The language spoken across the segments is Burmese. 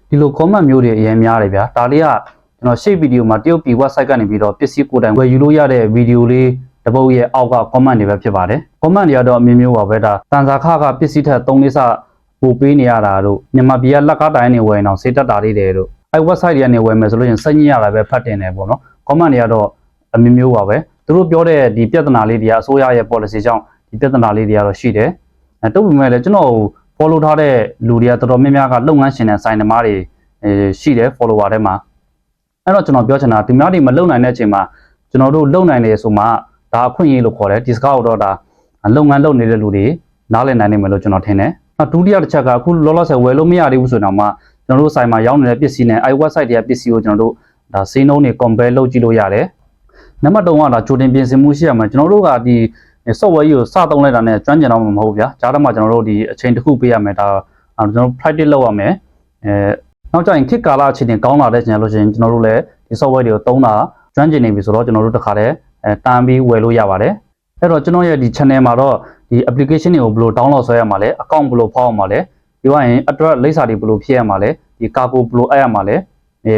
ဒီလို comment မျိုးတွေအရင်များတယ်ဗျာဒါလေးကကျွန်တော်ရှေ့ဗီဒီယိုမှာတရုတ်ပြည် website ကနေပြီးတော့ပစ္စည်းကိုယ်တိုင်ဝယ်ယူလို့ရတဲ့ဗီဒီယိုလေးတပုတ်ရဲ့အောက်က comment တွေပဲဖြစ်ပါတယ် comment တွေကတော့အမျိုးမျိုးပါပဲဒါတန်စာခကပစ္စည်းထက်3လေးစပိုပေးနေရတာတို့မြန်မာပြည်ကလက်ကားတိုင်းနေဝယ်အောင်စေးတက်တာလေးတွေတို့အဲ website တွေကနေဝယ်မယ်ဆိုလို့ရင်စိတ်ညစ်ရတာပဲဖတ်တင်တယ်ပေါ့နော် comment တွေကတော့အမျိုးမျိုးပါပဲသူတို့ပြောတဲ့ဒီပြဿနာလေးတွေကအစိုးရရဲ့ policy ကြောင့်ဒီပြဿနာလေးတွေကတော့ရှိတယ်အဲတုတ်ပေမဲ့လည်းကျွန်တော် follow ထားတဲ့လူတွေကတော်တော်များများကလုပ်ငန်းရှင်တဲ့ဆိုင်သမားတွေရှိတယ် follower ထဲမှာအဲ့တော့ကျွန်တော်ပြောချင်တာဒီများတွေမလုပ်နိုင်တဲ့အချိန်မှာကျွန်တော်တို့လုပ်နိုင်တယ်ဆိုမှဒါအခွင့်အရေးလို့ခေါ်တယ်ဒီစကားတော့ဒါလုပ်ငန်းလုပ်နေတဲ့လူတွေနားလည်နိုင်နေမယ်လို့ကျွန်တော်ထင်တယ်ဒုတိယတစ်ချက်ကအခုလောလောဆယ်ဝယ်လို့မရသေးဘူးဆိုတော့မှကျွန်တော်တို့ဆိုင်မှာရောင်းနေတဲ့ပစ္စည်းနဲ့အဲ website တွေကပစ္စည်းကိုကျွန်တော်တို့ဒါဈေးနှုန်းတွေ compare လုပ်ကြည့်လို့ရတယ်နံပါတ်3ကဒါကြိုတင်ပြင်ဆင်မှုရှိရမှာကျွန်တော်တို့ကဒီ software ကြီးကိုစသုံးလိုက်တာနဲ့ကျွမ်းကျင်တော့မှာမဟုတ်ဗျာကြားထဲမှာကျွန်တော်တို့ဒီအချိန်တစ်ခုပေးရမယ်ဒါကျွန်တော် practice လုပ်ရမယ်နောက်ကျရင်ခေတ်ကာလအခြေအနေကောင်းလာတဲ့ချိန်လို့ရှိရင်ကျွန်တော်တို့လည်းဒီ software တွေကိုသုံးတာကျွမ်းကျင်နေပြီဆိုတော့ကျွန်တော်တို့တခါတည်းတန်းပြီးဝယ်လို့ရပါတယ်အဲ့တော့ကျွန်တော်ရဲ့ဒီ channel မှာတော့ဒီ application တွေကိုဘယ်လို download ဆွဲရမှာလဲ account ဘယ်လိုဖောက်ရမှာလဲပြောရရင် address လိပ်စာတွေဘယ်လိုဖြည့်ရမှာလဲဒီ cargo ဘယ်လိုအပ်ရမှာလဲ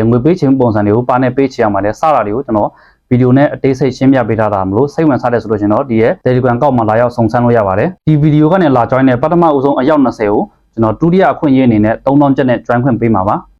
ငွေပေးခြင်းပုံစံတွေကိုပါနဲ့ပေးချင်ရမှာလဲစတာတွေကိုကျွန်တော်ဗီဒီယိုနဲ့အသေးစိတ်ရှင်းပြပေးထားတာမလို့စိတ်ဝင်စားတဲ့ဆိုလို့ရှင်တော့ဒီရဲ့ Telegram ကောက်မှာလာရောက်စုံစမ်းလို့ရပါတယ်ဒီဗီဒီယိုကနေလာ join တဲ့ပထမဦးဆုံးအယောက်20ကိုကျွန်တော်ဒုတိယအခွင့်အရေးအနေနဲ့3000ကျပ်နဲ့ join ခွင့်ပေးမှာပါ